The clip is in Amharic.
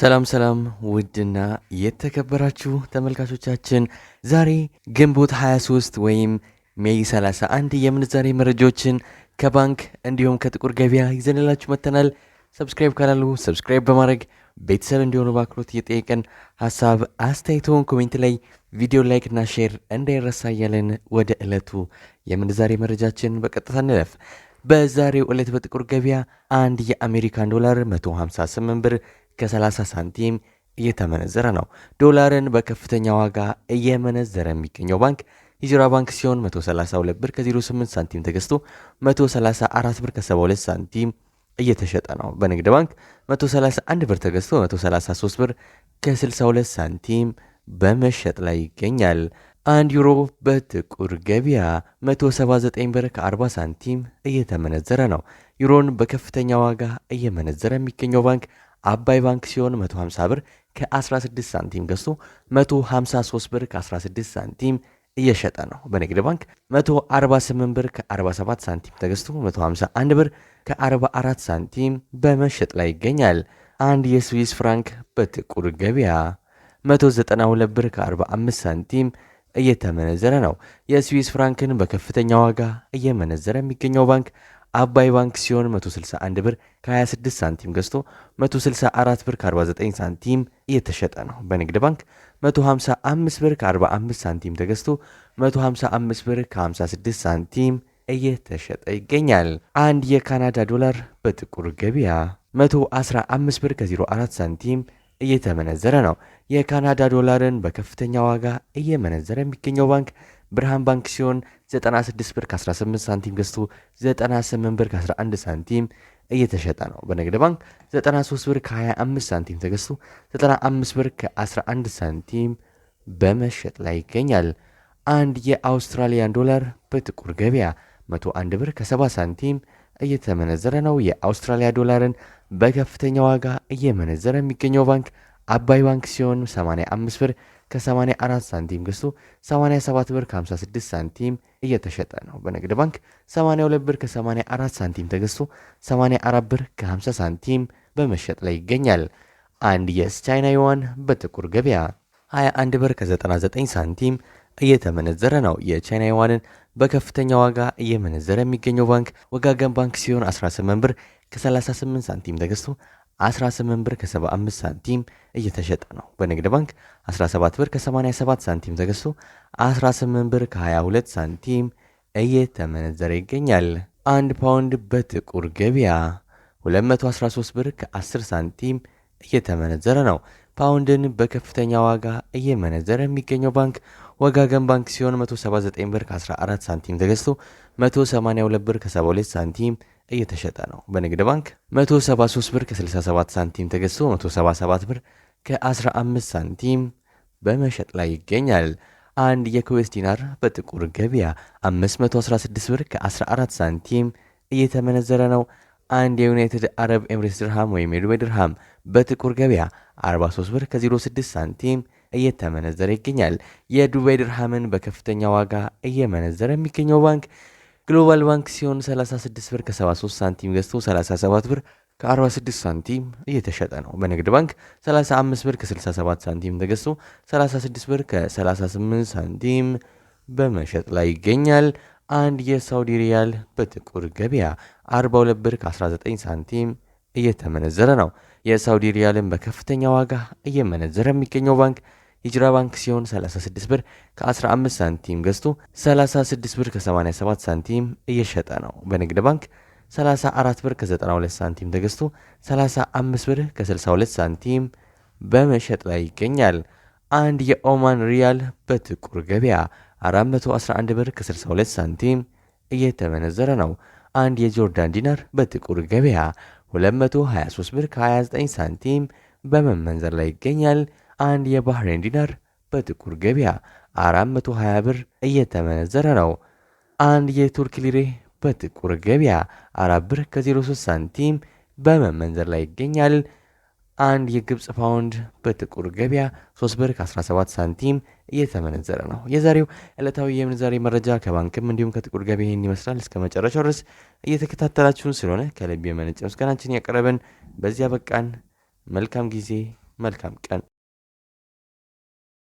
ሰላም ውድና የተከበራችሁ ተመልካቾቻችን ዛሬ ግንቦት 23 ወይም ሜይ 31 የምንዛሬ መረጃዎችን ከባንክ እንዲሁም ከጥቁር ገበያ ይዘንላችሁ መጥተናል። ሰብስክራይብ ካላሉ ሰብስክራይብ በማድረግ ቤተሰብ እንዲሆኑ በአክብሮት እየጠየቅን ሀሳብ አስተያየቶን ኮሜንት ላይ ቪዲዮ ላይክ እና ሼር እንዳይረሳ እያለን ወደ ዕለቱ የምንዛሬ መረጃችን በቀጥታ እንለፍ። በዛሬው ዕለት በጥቁር ገበያ አንድ የአሜሪካን ዶላር 158 ብር ከ30 ሳንቲም እየተመነዘረ ነው። ዶላርን በከፍተኛ ዋጋ እየመነዘረ የሚገኘው ባንክ ሂጅራ ባንክ ሲሆን 132 ብር ከ08 ሳንቲም ተገዝቶ 134 ብር ከ72 ሳንቲም እየተሸጠ ነው። በንግድ ባንክ 131 ብር ተገዝቶ 133 ብር ከ62 ሳንቲም በመሸጥ ላይ ይገኛል። አንድ ዩሮ በጥቁር ገበያ 179 ብር ከ40 ሳንቲም እየተመነዘረ ነው። ዩሮን በከፍተኛ ዋጋ እየመነዘረ የሚገኘው ባንክ አባይ ባንክ ሲሆን 150 ብር ከ16 ሳንቲም ገዝቶ 153 ብር ከ16 ሳንቲም እየሸጠ ነው። በንግድ ባንክ 148 ብር ከ47 ሳንቲም ተገዝቶ 151 ብር ከ44 ሳንቲም በመሸጥ ላይ ይገኛል። አንድ የስዊስ ፍራንክ በጥቁር ገበያ 192 ብር ከ45 ሳንቲም እየተመነዘረ ነው። የስዊስ ፍራንክን በከፍተኛ ዋጋ እየመነዘረ የሚገኘው ባንክ አባይ ባንክ ሲሆን 161 ብር ከ26 ሳንቲም ገዝቶ 164 ብር ከ49 ሳንቲም እየተሸጠ ነው። በንግድ ባንክ 155 ብር ከ45 ሳንቲም ተገዝቶ 155 ብር ከ56 ሳንቲም እየተሸጠ ይገኛል። አንድ የካናዳ ዶላር በጥቁር ገበያ 115 ብር ከ04 ሳንቲም እየተመነዘረ ነው። የካናዳ ዶላርን በከፍተኛ ዋጋ እየመነዘረ የሚገኘው ባንክ ብርሃን ባንክ ሲሆን 96 ብር ከ18 ሳንቲም ገዝቶ 98 ብር ከ11 ሳንቲም እየተሸጠ ነው። በንግድ ባንክ 93 ብር ከ25 ሳንቲም ተገዝቶ 95 ብር ከ11 ሳንቲም በመሸጥ ላይ ይገኛል። አንድ የአውስትራሊያን ዶላር በጥቁር ገበያ 101 ብር ከ70 ሳንቲም እየተመነዘረ ነው። የአውስትራሊያ ዶላርን በከፍተኛ ዋጋ እየመነዘረ የሚገኘው ባንክ አባይ ባንክ ሲሆን 85 ብር ከ84 ሳንቲም ገዝቶ 87 ብር ከ56 ሳንቲም እየተሸጠ ነው። በንግድ ባንክ 82 ብር ከ84 ሳንቲም ተገዝቶ 84 ብር ከ50 ሳንቲም በመሸጥ ላይ ይገኛል። አንድ የስ ቻይና ዩዋን በጥቁር ገበያ 21 ብር ከ99 ሳንቲም እየተመነዘረ ነው። የቻይና ዩዋንን በከፍተኛ ዋጋ እየመነዘረ የሚገኘው ባንክ ወጋገን ባንክ ሲሆን 18 ብር ከ38 ሳንቲም ተገዝቶ 18 ብር ከ75 ሳንቲም እየተሸጠ ነው። በንግድ ባንክ 17 ብር ከ87 ሳንቲም ተገዝቶ 18 ብር ከ22 ሳንቲም እየተመነዘረ ይገኛል። አንድ ፓውንድ በጥቁር ገበያ 213 ብር ከ10 ሳንቲም እየተመነዘረ ነው። ፓውንድን በከፍተኛ ዋጋ እየመነዘረ የሚገኘው ባንክ ወጋገን ባንክ ሲሆን 179 ብር ከ14 ሳንቲም ተገዝቶ 182 ብር ከ72 ሳንቲም እየተሸጠ ነው። በንግድ ባንክ 173 ብር ከ67 ሳንቲም ተገዝቶ 177 ብር ከ15 ሳንቲም በመሸጥ ላይ ይገኛል። አንድ የኩዌስ ዲናር በጥቁር ገበያ 516 ብር ከ14 ሳንቲም እየተመነዘረ ነው። አንድ የዩናይትድ አረብ ኤምሬትስ ድርሃም ወይም የዱባይ ድርሃም በጥቁር ገበያ 43 ብር ከ06 ሳንቲም እየተመነዘረ ይገኛል። የዱባይ ድርሃምን በከፍተኛ ዋጋ እየመነዘረ የሚገኘው ባንክ ግሎባል ባንክ ሲሆን 36 ብር ከ73 ሳንቲም ገዝቶ 37 ብር ከ46 ሳንቲም እየተሸጠ ነው። በንግድ ባንክ 35 ብር ከ67 ሳንቲም ተገዝቶ 36 ብር ከ38 ሳንቲም በመሸጥ ላይ ይገኛል። አንድ የሳውዲ ሪያል በጥቁር ገበያ 42 ብር ከ19 ሳንቲም እየተመነዘረ ነው። የሳውዲ ሪያልን በከፍተኛ ዋጋ እየመነዘረ የሚገኘው ባንክ ሂጅራ ባንክ ሲሆን 36 ብር ከ15 ሳንቲም ገዝቶ 36 ብር ከ87 ሳንቲም እየሸጠ ነው። በንግድ ባንክ 34 ብር ከ92 ሳንቲም ተገዝቶ 35 ብር ከ62 ሳንቲም በመሸጥ ላይ ይገኛል። አንድ የኦማን ሪያል በጥቁር ገበያ 411 ብር ከ62 ሳንቲም እየተመነዘረ ነው። አንድ የጆርዳን ዲናር በጥቁር ገበያ 223 ብር ከ29 ሳንቲም በመመንዘር ላይ ይገኛል። አንድ የባህሬን ዲናር በጥቁር ገበያ 420 ብር እየተመነዘረ ነው። አንድ የቱርክ ሊሬ በጥቁር ገበያ 4 ብር ከ03 ሳንቲም በመመንዘር ላይ ይገኛል። አንድ የግብፅ ፓውንድ በጥቁር ገበያ 3 ብር ከ17 ሳንቲም እየተመነዘረ ነው። የዛሬው ዕለታዊ የምንዛሬ መረጃ ከባንክም እንዲሁም ከጥቁር ገበያ ይህን ይመስላል። እስከ መጨረሻው ድረስ እየተከታተላችሁን ስለሆነ ከልብ የመነጨ ምስጋናችን ያቀረበን በዚያ በቃን። መልካም ጊዜ፣ መልካም ቀን